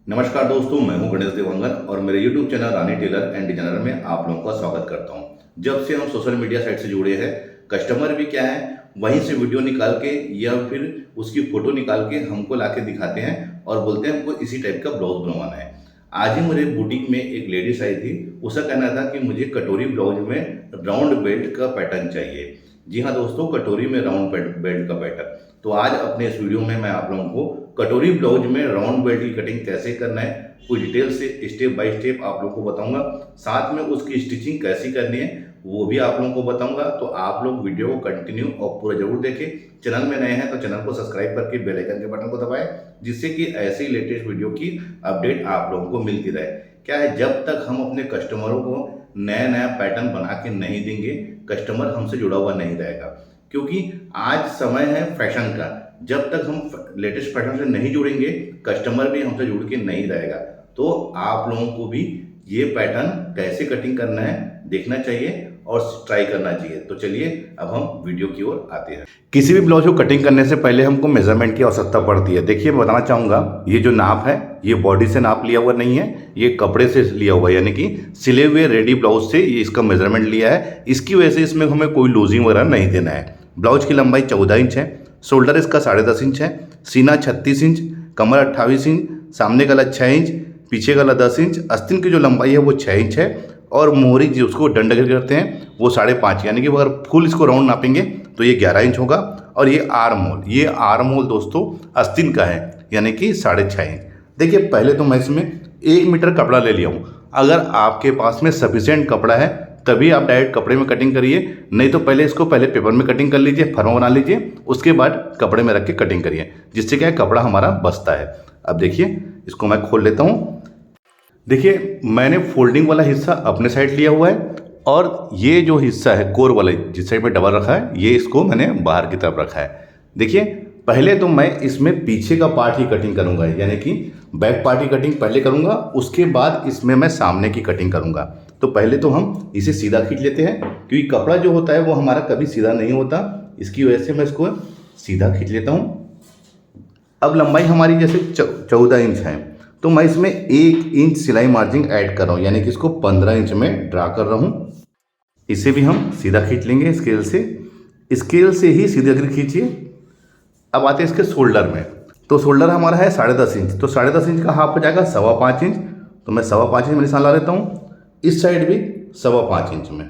नमस्कार दोस्तों, मैं हूं गणेश देवंगन और मेरे YouTube channel Rani tailor and designer में आप लोगों का स्वागत करता हूं। जब से हम सोशल मीडिया साइट से जुड़े हैं, कस्टमर भी क्या है वहीं से वीडियो निकाल के या फिर उसकी फोटो निकाल के हमको लाके दिखाते हैं और बोलते हैं हमको इसी टाइप का ब्लाउज बनवाना है। आज ही मेरे बुटीक में एक लेडीज आई थी, उसका कहना था कि मुझे कटोरी ब्लाउज में राउंड बेल्ट का पैटर्न चाहिए। जी हाँ दोस्तों, कटोरी में राउंड बेल्ट का पैटर्न। तो आज अपने इस वीडियो में मैं आप लोगों को कटोरी ब्लाउज में राउंड बेल्ट की कटिंग कैसे करना है कोई डिटेल से स्टेप बाय स्टेप आप लोगों को बताऊंगा। साथ में उसकी स्टिचिंग कैसी करनी है वो भी आप लोगों को बताऊंगा। तो आप लोग वीडियो को कंटिन्यू और पूरा जरूर देखें। चैनल में नए हैं तो चैनल को सब्सक्राइब करके बेल आइकन के बटन को दबाएं, जिससे कि ऐसी लेटेस्ट वीडियो की अपडेट आप लोगों को मिलती रहे। क्या है, जब तक हम अपने कस्टमरों को नया नया पैटर्न बना के नहीं देंगे, कस्टमर हमसे जुड़ा हुआ नहीं रहेगा। क्योंकि आज समय है फैशन का, जब तक हम लेटेस्ट पैटर्न से नहीं जुड़ेंगे, कस्टमर भी हमसे जुड़ के नहीं रहेगा। तो आप लोगों को भी ये पैटर्न कैसे कटिंग करना है देखना चाहिए और ट्राई करना चाहिए। तो चलिए अब हम वीडियो की ओर आते हैं। किसी भी ब्लाउज को कटिंग करने से पहले हमको मेजरमेंट की आवश्यकता पड़ती है। देखिए, मैं बताना चाहूँगा, ये जो नाप है ये बॉडी से नाप लिया हुआ नहीं है, ये कपड़े से लिया हुआ है, यानी कि सिले हुए रेडी ब्लाउज से ये इसका मेजरमेंट लिया है। इसकी वजह से इसमें हमें कोई लूजिंग वगैरह नहीं देना है। ब्लाउज की लंबाई 14 इंच है, शोल्डर इसका 10.5 इंच है, सीना 36 इंच, कमर 28 इंच, सामने गला 6 इंच, पीछे गला 10 इंच, आस्तीन की जो लंबाई है वो 6 इंच है और मोहरी जो उसको डंडा करते हैं वो 5.5, यानी कि अगर फुल इसको राउंड नापेंगे तो ये 11 इंच होगा। और ये आर्म होल दोस्तों आस्तीन का है, यानी कि 6.5 इंच। देखिए, पहले तो मैं इसमें 1 मीटर कपड़ा ले लिया हूँ। अगर आपके पास में सफिशिएंट कपड़ा है तभी आप डायरेक्ट कपड़े में कटिंग करिए, नहीं तो पहले इसको पेपर में कटिंग कर लीजिए, फर्मा बना लीजिए, उसके बाद कपड़े में रख के कटिंग करिए, जिससे क्या है कपड़ा हमारा बचता है। अब देखिए, इसको मैं खोल लेता हूँ। देखिए, मैंने फोल्डिंग वाला हिस्सा अपने साइड लिया हुआ है और ये जो हिस्सा है कोर वाला जिस साइड में डबल रखा है, ये इसको मैंने बाहर की तरफ रखा है। देखिए, पहले तो मैं इसमें पीछे का पार्ट ही कटिंग करूंगा, यानी कि बैक पार्ट की कटिंग पहले करूंगा, उसके बाद इसमें मैं सामने की कटिंग करूंगा। तो पहले तो हम इसे सीधा खींच लेते हैं, क्योंकि कपड़ा जो होता है वो हमारा कभी सीधा नहीं होता, इसकी वजह से मैं इसको सीधा खींच लेता हूँ। अब लंबाई हमारी जैसे 14 इंच है, तो मैं इसमें 1 इंच सिलाई मार्जिन ऐड कर रहा हूँ, यानी कि इसको 15 इंच में ड्रा कर रहा हूँ। इसे भी हम सीधा खींच लेंगे स्केल से ही सीधे खींचिए। अब आते हैं इसके शोल्डर में। तो शोल्डर हमारा है 10.5 इंच, तो 10.5 इंच का हाफ हो जाएगा 5.25 इंच। तो मैं 5.25 इंच में निशान ला लेता हूँ। इस साइड भी 5.25 इंच में,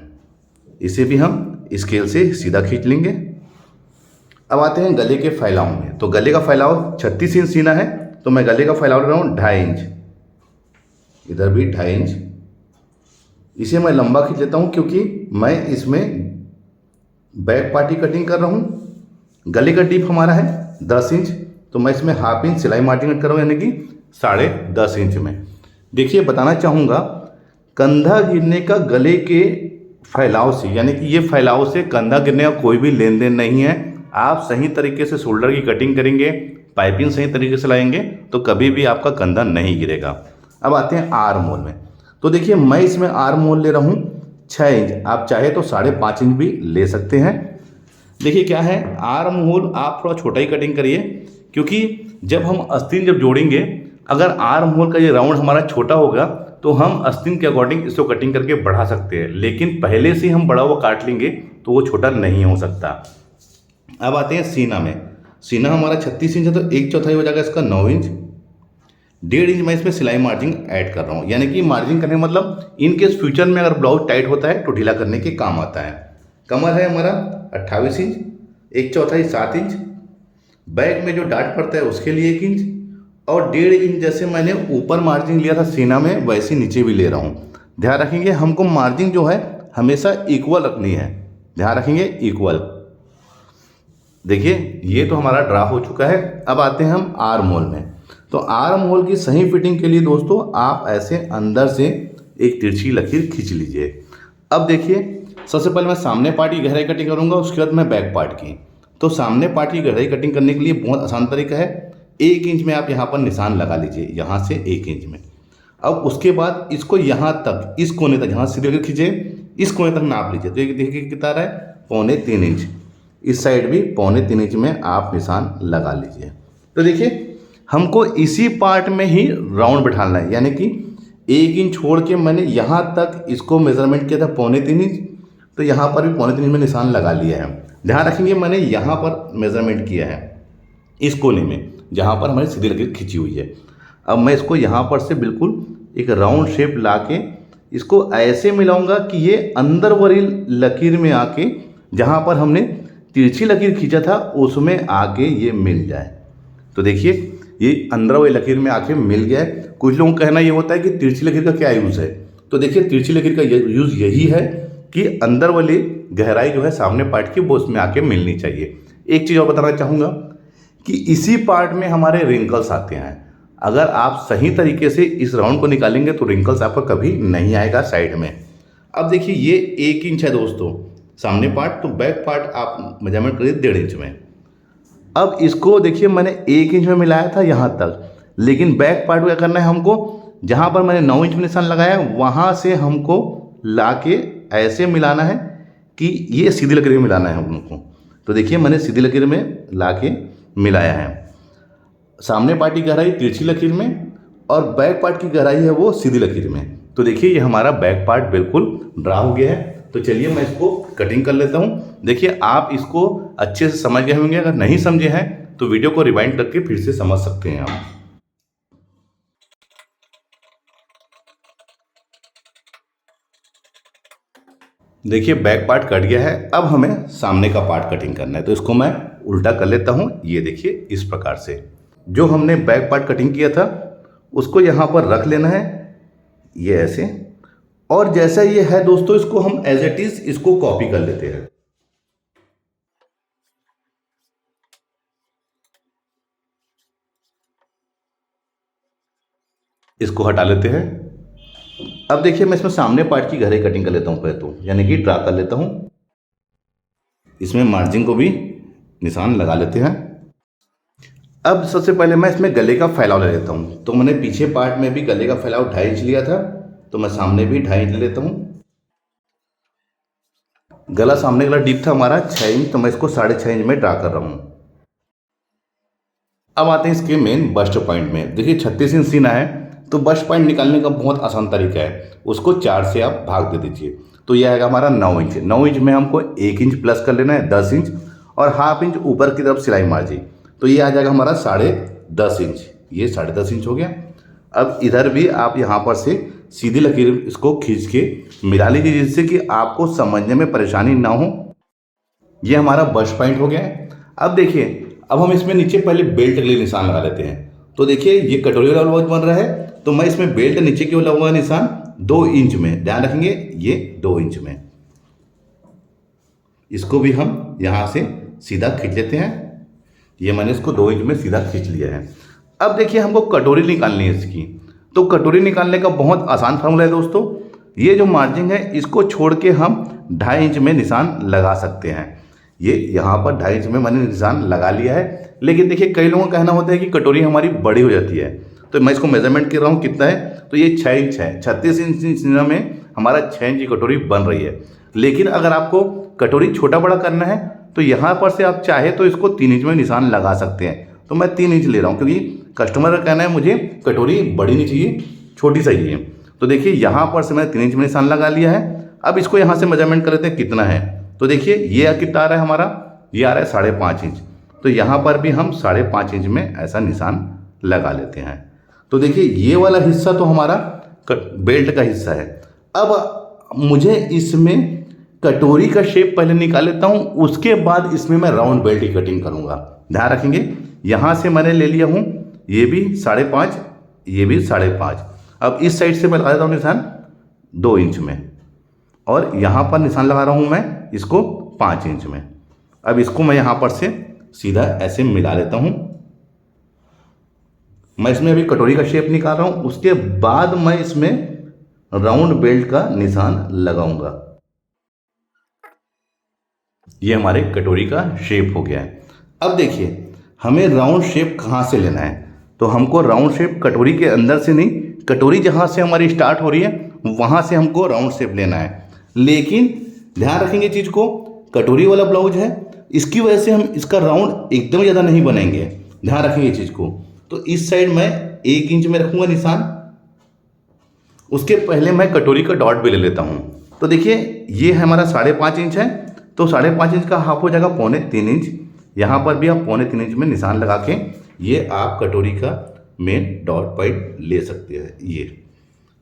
इसे भी हम स्केल से सीधा खींच लेंगे। अब आते हैं गले के फैलाव में। तो गले का फैलाव 36 इंच सीना है, तो मैं गले का फैलाव ले रहा हूँ 2.5 इंच, इधर भी 2.5 इंच। इसे मैं लंबा खींच लेता हूँ, क्योंकि मैं इसमें बैक पार्टी कटिंग कर रहा हूँ। गले का डीप हमारा है 10 इंच, तो मैं इसमें हाफ इंच सिलाई मार्जिन कर रहा हूँ, यानी कि 10.5 इंच में। देखिए, बताना चाहूँगा, कंधा गिरने का गले के फैलाव से, यानी कि ये फैलाव से कंधा गिरने का कोई भी लेन देन नहीं है। आप सही तरीके से शोल्डर की कटिंग करेंगे, पाइपिंग सही तरीके से लाएंगे, तो कभी भी आपका कंधा नहीं गिरेगा। अब आते हैं आर्म होल में। तो देखिए, मैं इसमें आर्म होल ले रहा हूँ 6 इंच, आप चाहे तो 5.5 इंच भी ले सकते हैं। देखिए, क्या है, आर्म होल आप थोड़ा छोटा ही कटिंग करिए, क्योंकि जब हम आस्तीन जोड़ेंगे, अगर आर्म होल का ये राउंड हमारा छोटा होगा तो हम आस्तीन के अकॉर्डिंग इसको कटिंग करके बढ़ा सकते हैं, लेकिन पहले से हम बड़ा हुआ काट लेंगे तो वो छोटा नहीं हो सकता। अब आते हैं सीना में। सीना हमारा 36 इंच है, तो 1/4 हो जाएगा इसका 9 इंच। 1.5 इंच मैं इसमें सिलाई मार्जिन ऐड कर रहा हूँ, यानी कि मार्जिन करने का मतलब इनकेस फ्यूचर में अगर ब्लाउज टाइट होता है तो ढीला करने के काम आता है। कमर है हमारा 28 इंच, 1/4 7 इंच। बैक में जो डाट पड़ता है उसके लिए 1 इंच, और 1.5 इंच जैसे मैंने ऊपर मार्जिन लिया था सीना में, वैसे नीचे भी ले रहा हूँ। ध्यान रखेंगे, हमको मार्जिन जो है हमेशा इक्वल रखनी है, ध्यान रखेंगे इक्वल। देखिए, ये तो हमारा ड्रा हो चुका है। अब आते हैं हम आर्म होल में। तो आर्म होल की सही फिटिंग के लिए दोस्तों आप ऐसे अंदर से एक तिरछी लकीर खींच लीजिए। अब देखिए, सबसे पहले मैं सामने पार्ट की गहराई कटिंग करूंगा, उसके बाद मैं बैक पार्ट की। तो सामने पार्ट की गहराई कटिंग करने के लिए बहुत आसान तरीका है। 1 इंच में आप यहाँ पर निशान लगा लीजिए, यहाँ से 1 इंच में। अब उसके बाद इसको यहाँ तक, इस कोने तक, यहाँ सीधे खींचे, इस कोने तक नाप लीजिए। तो एक देखिए कितना रहा है, 3.25 इंच। इस साइड भी 3.25 इंच में आप निशान लगा लीजिए। तो देखिए, हमको इसी पार्ट में ही राउंड बैठाना है, यानी कि 1 इंच छोड़ के मैंने यहाँ तक इसको मेज़रमेंट किया था 3.25 इंच, तो यहाँ पर भी 3.25 इंच में निशान लगा लिया है। ध्यान रखेंगे मैंने यहाँ पर मेज़रमेंट किया है इस कोने में जहाँ पर हमारी सीधी लकीर खींची हुई है। अब मैं इसको यहाँ पर से बिल्कुल एक राउंड शेप ला के इसको ऐसे मिलाऊंगा कि ये अंदर वाली लकीर में आके जहाँ पर हमने तिरछी लकीर खींचा था उसमें आके ये मिल जाए। तो देखिए ये अंदर वाली लकीर में आके मिल गया है। कुछ लोगों का कहना ये होता है कि तिरछी लकीर का क्या यूज़ है, तो देखिए तिरछी लकीर का यूज़ यही है कि अंदर वाली गहराई जो है सामने पार्ट की वो उसमें आके मिलनी चाहिए। एक चीज़ और बताना चाहूँगा कि इसी पार्ट में हमारे रिंकल्स आते हैं। अगर आप सही तरीके से इस राउंड को निकालेंगे तो रिंकल्स आपका कभी नहीं आएगा साइड में। अब देखिए ये 1 इंच है दोस्तों सामने पार्ट, तो बैक पार्ट आप मेजरमेंट करिए 1.5 इंच में। अब इसको देखिए मैंने 1 इंच में मिलाया था यहाँ तक, लेकिन बैक पार्ट क्या करना है हमको, जहाँ पर मैंने 9 इंच में निशान लगाया वहाँ से हमको ला के ऐसे मिलाना है कि ये सीधी लकीर में मिलाना है हम लोग को। तो देखिए मैंने सीधी लकीर में ला के मिलाया है। सामने पार्ट की गहराई तिरछी लकीर में और बैक पार्ट की गहराई है वो सीधी लकीर में। तो देखिए ये हमारा बैक पार्ट बिल्कुल ड्रा हो गया है। तो चलिए मैं इसको कटिंग कर लेता हूँ। देखिए आप इसको अच्छे से समझ गए होंगे, अगर नहीं समझे हैं तो वीडियो को रिवाइंड करके फिर से समझ सकते हैं आप। देखिए बैक पार्ट कट गया है, अब हमें सामने का पार्ट कटिंग करना है। तो इसको मैं उल्टा कर लेता हूँ। ये देखिए इस प्रकार से जो हमने बैक पार्ट कटिंग किया था उसको यहाँ पर रख लेना है, ये ऐसे। और जैसा ये है दोस्तों इसको हम एज इट इज इसको कॉपी कर लेते हैं। इसको हटा लेते हैं। अब देखिए मैं इसमें सामने पार्ट की गहराई कटिंग कर लेता हूँ पहले तो, यानी कि ड्रा कर लेता हूँ। इसमें मार्जिन को भी निशान लगा लेते हैं। अब सबसे पहले मैं इसमें गले का फैलाव ले लेता हूँ। तो मैंने पीछे पार्ट में भी गले का फैलाव 2.5 इंच लिया था, तो मैं सामने भी 2.5 इंच ले लेता हूँ। गला सामने गला डीप था हमारा 6 इंच, तो मैं इसको 6.5 इंच में ड्रा कर रहा हूँ। अब आते हैं इसके मेन बस्ट पॉइंट में। देखिए 36 इंच सीना है, तो बस्ट पॉइंट निकालने का बहुत आसान तरीका है, उसको 4 से आप भाग दे दीजिए। तो यह आएगा हमारा 9 इंच। 9 इंच में हमको 1 इंच प्लस कर लेना है 10 इंच, और हाफ इंच ऊपर की तरफ सिलाई मार्जिन, तो ये आ जाएगा हमारा 10.5 इंच। ये 10.5 इंच हो गया। अब इधर भी आप यहाँ पर से सीधी लकीर इसको खींच के मिला लीजिए, जिससे कि आपको समझने में परेशानी ना हो। ये हमारा बस्ट पॉइंट हो गया है। अब देखिए अब हम इसमें नीचे पहले बेल्ट के लिए निशान लगा लेते हैं। तो देखिए ये कटोरी वाला ब्लाउज बन रहा है, तो मैं इसमें बेल्ट नीचे की ओर लगूंगा निशान 2 इंच में। ध्यान रखेंगे ये 2 इंच में। इसको भी हम यहाँ से सीधा खींच लेते हैं। ये मैंने इसको 2 इंच में सीधा खींच लिया है। अब देखिए हमको कटोरी निकालनी है इसकी। तो कटोरी निकालने का बहुत आसान फार्मूला है दोस्तों। ये जो मार्जिन है इसको छोड़ के हम 2.5 इंच में निशान लगा सकते हैं। ये यहाँ पर 2.5 इंच में मैंने निशान लगा लिया है। लेकिन देखिए कई लोगों का कहना होता है कि कटोरी हमारी बड़ी हो जाती है, तो मैं इसको मेजरमेंट कर रहा हूँ कितना है, तो ये 6 इंच है। 36 इंच सीना में हमारा 6 इंच की कटोरी बन रही है। लेकिन अगर आपको कटोरी छोटा बड़ा करना है तो यहाँ पर से आप चाहे तो इसको 3 इंच में निशान लगा सकते हैं। तो मैं 3 इंच ले रहा हूँ, क्योंकि कस्टमर का कहना है मुझे कटोरी बड़ी नहीं चाहिए, छोटी चाहिए। तो देखिए यहाँ पर से मैंने 3 इंच में निशान लगा लिया है। अब इसको यहाँ से मेजरमेंट कर लेते हैं कितना है। तो देखिए ये कितना आ रहा है हमारा, ये आ रहा है 5.5 इंच। तो यहाँ पर भी हम 5.5 इंच में ऐसा निशान लगा लेते हैं। तो देखिए ये वाला हिस्सा तो हमारा बेल्ट का हिस्सा है। अब मुझे इसमें कटोरी का शेप पहले निकाल लेता हूँ, उसके बाद इसमें मैं राउंड बेल्ट की कटिंग करूँगा। ध्यान रखेंगे यहाँ से मैंने ले लिया हूँ, ये भी 5.5, ये भी 5.5। अब इस साइड से मैं लगा देता हूँ निशान 2 इंच में, और यहाँ पर निशान लगा रहा हूँ मैं इसको 5 इंच में। अब इसको मैं यहाँ पर से सीधा ऐसे मिला लेता हूँ। मैं इसमें अभी कटोरी का शेप निकाल रहा हूँ, उसके बाद मैं इसमें राउंड बेल्ट का निशान लगाऊंगा। ये हमारे कटोरी का शेप हो गया है। अब देखिए हमें राउंड शेप कहाँ से लेना है। तो हमको राउंड शेप कटोरी के अंदर से नहीं, कटोरी जहाँ से हमारी स्टार्ट हो रही है वहाँ से हमको राउंड शेप लेना है। लेकिन ध्यान रखेंगे चीज़ को, कटोरी वाला ब्लाउज है, इसकी वजह से हम इसका राउंड एकदम ज़्यादा नहीं बनाएंगे। ध्यान रखेंगे चीज़ को, तो इस साइड मैं 1 इंच में रखूँगा निशान। उसके पहले मैं कटोरी का डॉट भी ले लेता हूँ। तो देखिए ये हमारा 5.5 इंच है, तो 5.5 इंच का हाफ हो जाएगा 3.25 इंच। यहाँ पर भी आप 3.25 इंच में निशान लगा के ये आप कटोरी का मेन डॉट पॉइंट ले सकते हैं। ये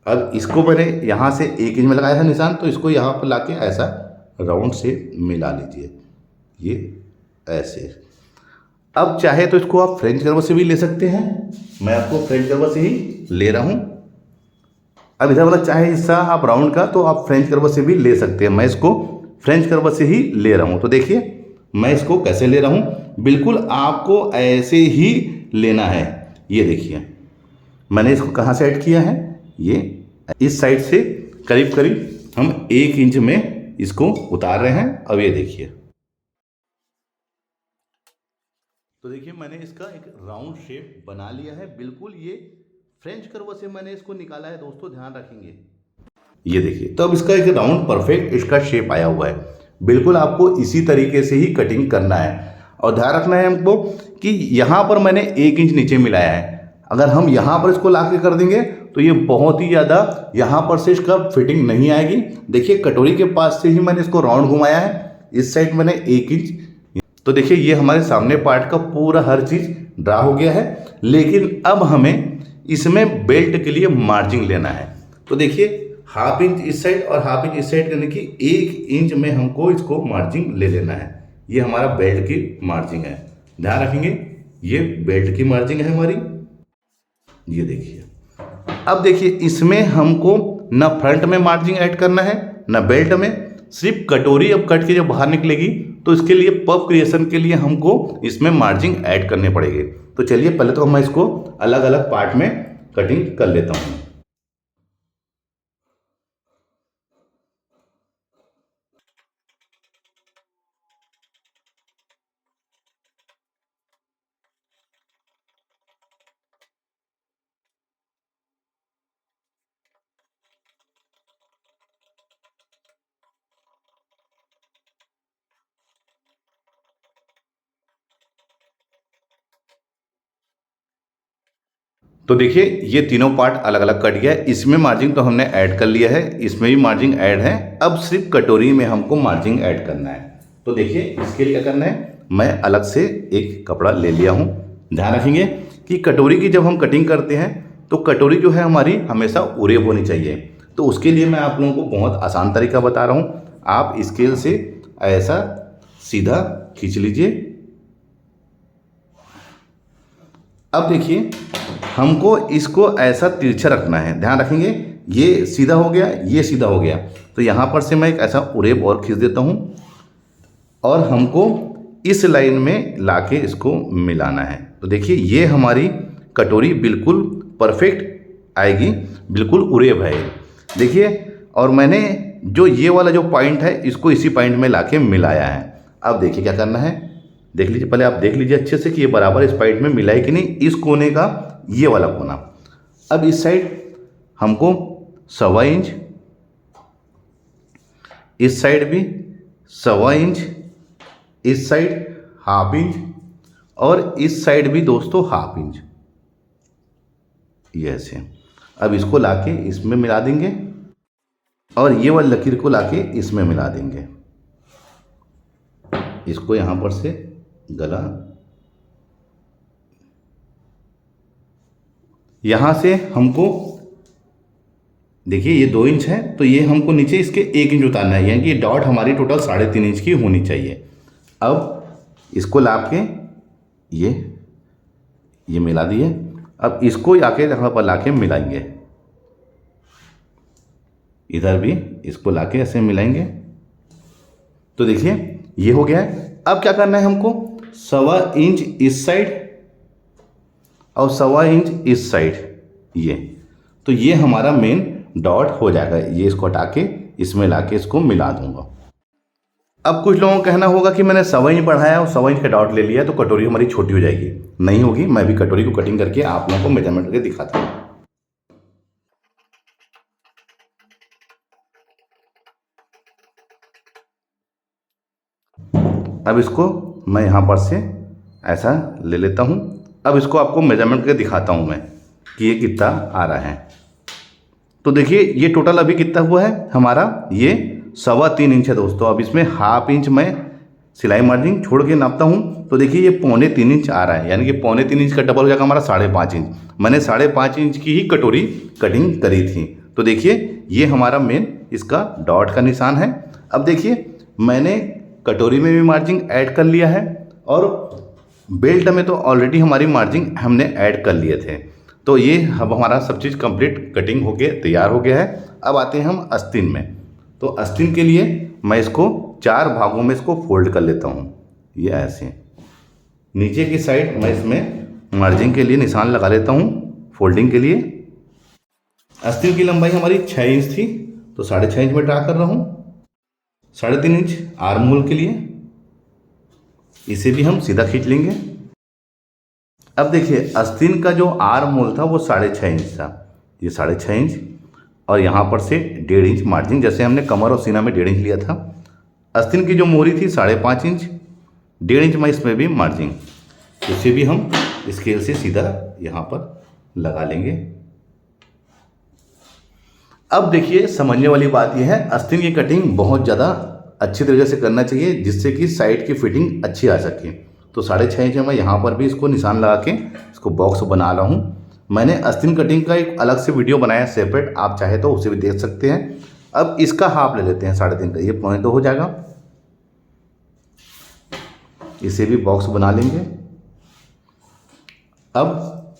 अब इसको मैंने यहाँ से 1 इंच में लगाया था निशान, तो इसको यहाँ पर लाके ऐसा राउंड से मिला लीजिए, ये ऐसे। अब चाहे तो इसको आप फ्रेंच कर्व से भी ले सकते हैं, मैं आपको फ्रेंच कर्व से ही ले रहा हूँ। अब इधर वाला चाहे हिस्सा आप राउंड का तो आप फ्रेंच कर्व से भी ले सकते हैं, मैं इसको फ्रेंच कर्व से ही ले रहा हूँ। तो देखिए मैं इसको कैसे ले रहा हूँ, बिल्कुल आपको ऐसे ही लेना है। ये देखिए मैंने इसको कहाँ से ऐड किया है, ये इस साइड से करीब करीब हम 1 इंच में इसको उतार रहे हैं। अब ये देखिए, तो देखिए मैंने इसका एक राउंड शेप बना लिया है, बिल्कुल ये फ्रेंच कर्व से मैंने इसको निकाला है दोस्तों, ध्यान रखेंगे। ये देखिए तो अब इसका एक राउंड परफेक्ट इसका शेप आया हुआ है। बिल्कुल आपको इसी तरीके से ही कटिंग करना है, और ध्यान रखना है हमको कि यहाँ पर मैंने 1 इंच नीचे मिलाया है। अगर हम यहाँ पर इसको लाके कर देंगे तो ये बहुत ही ज़्यादा यहाँ पर से इसका फिटिंग नहीं आएगी। देखिए कटोरी के पास से ही मैंने इसको राउंड घुमाया है, इस साइड मैंने 1 इंच। तो देखिए ये हमारे सामने पार्ट का पूरा हर चीज़ ड्रा हो गया है, लेकिन अब हमें इसमें बेल्ट के लिए मार्जिन लेना है। तो देखिए 1/2 इंच इस साइड और 1/2 इंच इस साइड करने की 1 इंच में हमको इसको मार्जिन ले लेना है। ये हमारा बेल्ट की मार्जिन है, ध्यान रखेंगे ये बेल्ट की मार्जिन है हमारी। ये देखिए अब देखिए इसमें हमको ना फ्रंट में मार्जिन ऐड करना है ना बेल्ट में, सिर्फ कटोरी अब कट के जब बाहर निकलेगी तो इसके लिए पफ क्रिएशन के लिए हमको इसमें मार्जिन ऐड करने पड़ेंगे। तो चलिए पहले तो मैं इसको अलग अलग पार्ट में कटिंग कर लेता हूँ। तो देखिए ये तीनों पार्ट अलग अलग कट गया है, इसमें मार्जिन तो हमने ऐड कर लिया है, इसमें भी मार्जिन ऐड है। अब सिर्फ कटोरी में हमको मार्जिन ऐड करना है। तो देखिए इसके लिए क्या करना है, मैं अलग से एक कपड़ा ले लिया हूँ। ध्यान रखेंगे कि कटोरी की जब हम कटिंग करते हैं तो कटोरी जो है हमारी हमेशा उरेब होनी चाहिए। तो उसके लिए मैं आप लोगों को बहुत आसान तरीका बता रहा हूँ। आप स्केल से ऐसा सीधा खींच लीजिए। अब देखिए हमको इसको ऐसा तिरछा रखना है, ध्यान रखेंगे। ये सीधा हो गया, ये सीधा हो गया, तो यहाँ पर से मैं एक ऐसा उरेब और खींच देता हूँ और हमको इस लाइन में लाके इसको मिलाना है। तो देखिए ये हमारी कटोरी बिल्कुल परफेक्ट आएगी, बिल्कुल उरेब है देखिए। और मैंने जो ये वाला जो पॉइंट है इसको इसी पॉइंट में लाके मिलाया है। अब देखिए क्या करना है, देख लीजिए, पहले आप देख लीजिए अच्छे से कि ये बराबर इस पॉइंट में मिला है कि नहीं, इस कोने का ये वाला कोना। अब इस साइड हमको 1.25 इंच, इस साइड भी 1.25 इंच, इस साइड 1/2 इंच और इस साइड भी दोस्तों 1/2 इंच, ये ऐसे। अब इसको लाके इसमें मिला देंगे और ये वाली लकीर को लाके इसमें मिला देंगे। इसको यहाँ पर से गला, यहाँ से हमको देखिए ये 2 इंच है, तो ये हमको नीचे इसके 1 इंच उतारना है, यानी कि डॉट हमारी टोटल 3.5 इंच की होनी चाहिए। अब इसको लाप के ये मिला दिए। अब इसको आके यहाँ पर लाके मिलाएंगे, इधर भी इसको लाके ऐसे मिलाएंगे। तो देखिए ये हो गया है। अब क्या करना है हमको, 1.25 इंच इस साइड और 1.25 इंच इस साइड, ये तो ये हमारा मेन डॉट हो जाएगा। ये इसको हटा के इसमें लाके इसको मिला दूंगा। अब कुछ लोगों का कहना होगा कि मैंने 1.25 इंच बढ़ाया और 1.25 इंच का डॉट ले लिया तो कटोरी हमारी छोटी हो जाएगी। नहीं होगी, मैं भी कटोरी को कटिंग करके आप लोगों को मेजरमेंट करके दिखाता हूँ। अब इसको मैं यहाँ पर से ऐसा ले लेता हूँ अब इसको आपको मेजरमेंट करके दिखाता हूँ मैं कि ये कितना आ रहा है। तो देखिए ये टोटल अभी कितना हुआ है हमारा, ये 3.25 इंच है दोस्तों। अब इसमें हाफ इंच मैं सिलाई मार्जिन छोड़ के नापता हूँ, तो देखिए ये 3.25 इंच आ रहा है, यानी कि 3.25 इंच का डबल हो जाएगा हमारा 5.5 इंच। मैंने 5.5 इंच की ही कटोरी कटिंग करी थी। तो देखिए ये हमारा मेन इसका डॉट का निशान है। अब देखिए मैंने कटोरी में भी मार्जिन ऐड कर लिया है और बेल्ट में तो ऑलरेडी हमारी मार्जिन हमने ऐड कर लिए थे। तो ये अब हमारा सब चीज़ कंप्लीट कटिंग होके तैयार हो गया है। अब आते हैं हम आस्तीन में। तो आस्तीन के लिए मैं इसको 4 भागों में इसको फोल्ड कर लेता हूँ। ये ऐसे नीचे की साइड मैं इसमें मार्जिन के लिए निशान लगा लेता हूँ फोल्डिंग के लिए। आस्तीन की लंबाई हमारी 6 इंच थी, तो 6.5 इंच में ड्रा कर रहा हूँ। 3.5 इंच आर्म होल के लिए, इसे भी हम सीधा खींच लेंगे। अब देखिए आस्तीन का जो आर्म होल था वो 6.5 इंच था, ये 6.5 इंच और यहाँ पर से 1.5 इंच मार्जिन, जैसे हमने कमर और सीना में 1.5 इंच लिया था। आस्तीन की जो मोहरी थी 5.5 इंच, 1.5 इंच में इसमें भी मार्जिन, इसे भी हम स्केल से सीधा यहाँ पर लगा लेंगे। अब देखिए समझने वाली बात यह है, आस्तीन की कटिंग बहुत ज़्यादा अच्छी तरीके से करना चाहिए जिससे कि साइड की फिटिंग अच्छी आ सके। तो 6.5 इंच में मैं यहाँ पर भी इसको निशान लगा के इसको बॉक्स बना रहा हूँ। मैंने आस्तीन कटिंग का एक अलग से वीडियो बनाया है सेपरेट, आप चाहे तो उसे भी देख सकते हैं। अब इसका हाफ ले लेते हैं 3.5 का, ये 2.5 हो जाएगा। इसे भी बॉक्स बना लेंगे। अब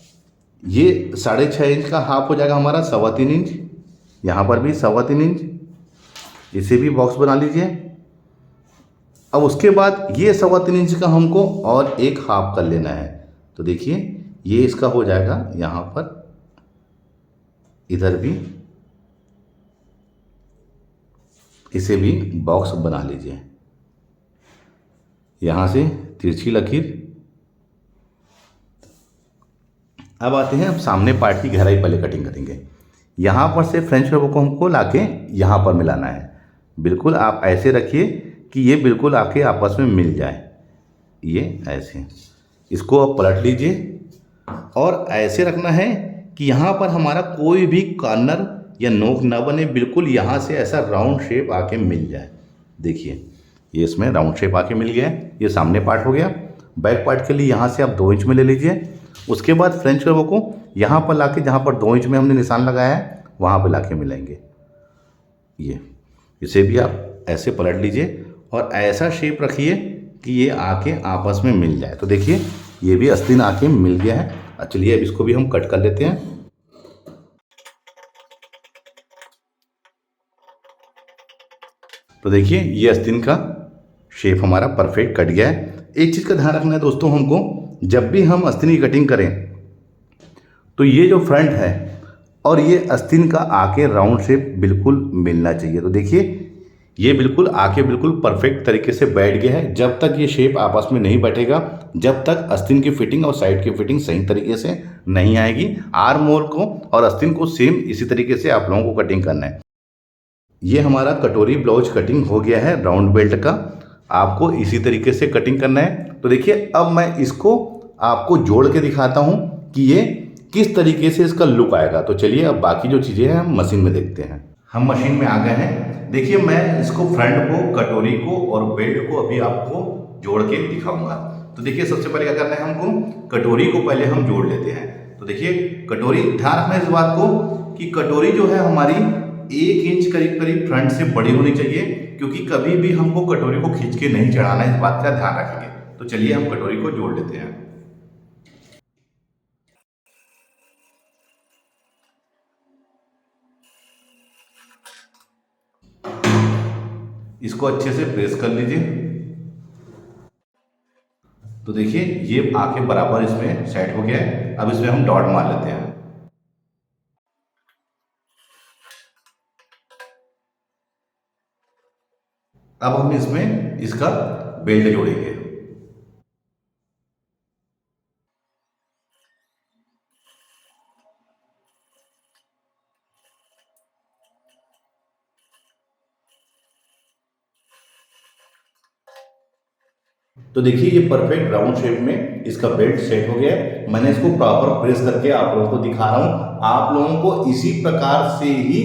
ये 6.5 इंच का हाफ हो जाएगा हमारा 3.25 इंच, यहाँ पर भी 3.25 इंच, इसे भी बॉक्स बना लीजिए। अब उसके बाद ये 3.25 इंच का हमको और एक हाफ कर लेना है। तो देखिए ये इसका हो जाएगा यहाँ पर, इधर भी इसे भी बॉक्स बना लीजिए। यहाँ से तिरछी लकीर। अब आते हैं, अब सामने पार्ट की गहराई पहले कटिंग करेंगे। यहाँ पर से फ्रेंच फेवर को हमको लाके यहाँ पर मिलाना है। बिल्कुल आप ऐसे रखिए कि ये बिल्कुल आके आपस में मिल जाए, ये ऐसे। इसको आप पलट लीजिए और ऐसे रखना है कि यहाँ पर हमारा कोई भी कॉर्नर या नोक ना बने, बिल्कुल यहाँ से ऐसा राउंड शेप आके मिल जाए। देखिए ये इसमें राउंड शेप आके मिल गया है। ये सामने पार्ट हो गया। बैक पार्ट के लिए यहाँ से आप 2 इंच में ले लीजिए। उसके बाद फ्रेंच कर्व को यहाँ पर लाके, जहाँ पर 2 इंच में हमने निशान लगाया है वहाँ पर लाके मिलाएंगे। ये इसे भी आप ऐसे पलट लीजिए और ऐसा शेप रखिए कि ये आके आपस में मिल जाए। तो देखिए ये भी आस्तीन आके मिल गया है। चलिए अब इसको भी हम कट कर लेते हैं। तो देखिए ये आस्तीन का शेप हमारा परफेक्ट कट गया है। एक चीज़ का ध्यान रखना है दोस्तों हमको, जब भी हम आस्तीन की कटिंग करें तो ये जो फ्रंट है और ये आस्तीन का आके राउंड शेप बिल्कुल मिलना चाहिए। तो देखिए ये बिल्कुल आके बिल्कुल परफेक्ट तरीके से बैठ गया है। जब तक ये शेप आपस में नहीं बैठेगा, जब तक आस्तीन की फिटिंग और साइड की फिटिंग सही तरीके से नहीं आएगी। आर्म होल को और आस्तीन को सेम इसी तरीके से आप लोगों को कटिंग करना है। ये हमारा कटोरी ब्लाउज कटिंग हो गया है राउंड बेल्ट का। आपको इसी तरीके से कटिंग करना है। तो देखिए अब मैं इसको आपको जोड़ के दिखाता हूँ कि ये किस तरीके से इसका लुक आएगा। तो चलिए अब बाकी जो चीज़ें हैं हम मशीन में देखते हैं। हम मशीन में आ गए हैं। देखिए मैं इसको फ्रंट को, कटोरी को और बेल्ट को अभी आपको जोड़ के दिखाऊंगा। तो देखिए सबसे पहले क्या करना है हमको, कटोरी को पहले हम जोड़ लेते हैं। तो देखिए कटोरी, ध्यान रखना इस बात को कि कटोरी जो है हमारी 1 इंच करीब करीब फ्रंट से बड़ी होनी चाहिए, क्योंकि कभी भी हमको कटोरी को खींच के नहीं चढ़ाना है, इस बात का ध्यान रखेंगे। तो चलिए हम कटोरी को जोड़ लेते हैं। इसको अच्छे से प्रेस कर लीजिए। तो देखिए ये आके बराबर इसमें सेट हो गया है। अब इसमें हम डॉट मार लेते हैं। अब हम इसमें इसका बेल्ट जोड़ेंगे। तो देखिए ये परफेक्ट राउंड शेप में इसका बेल्ट सेट हो गया है। मैंने इसको प्रॉपर प्रेस करके आप लोगों को दिखा रहा हूँ। आप लोगों को इसी प्रकार से ही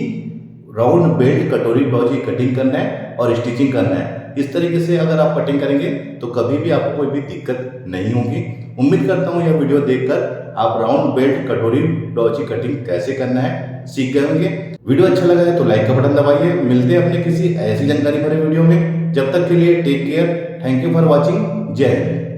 राउंड बेल्ट कटोरी ब्लाउज की कटिंग करना है और स्टिचिंग करना है। इस तरीके से अगर आप कटिंग करेंगे तो कभी भी आपको कोई भी दिक्कत नहीं होगी। उम्मीद करता हूँ यह वीडियो देखकर आप राउंड बेल्ट कटोरी ब्लाउज की कटिंग कैसे करना है सीख गए होंगे। वीडियो अच्छा लगा है तो लाइक का बटन दबाइए। मिलते हैं अपने किसी ऐसी जानकारी भरे वीडियो में। जब तक के लिए take care. Thank you for watching. जय हिंद।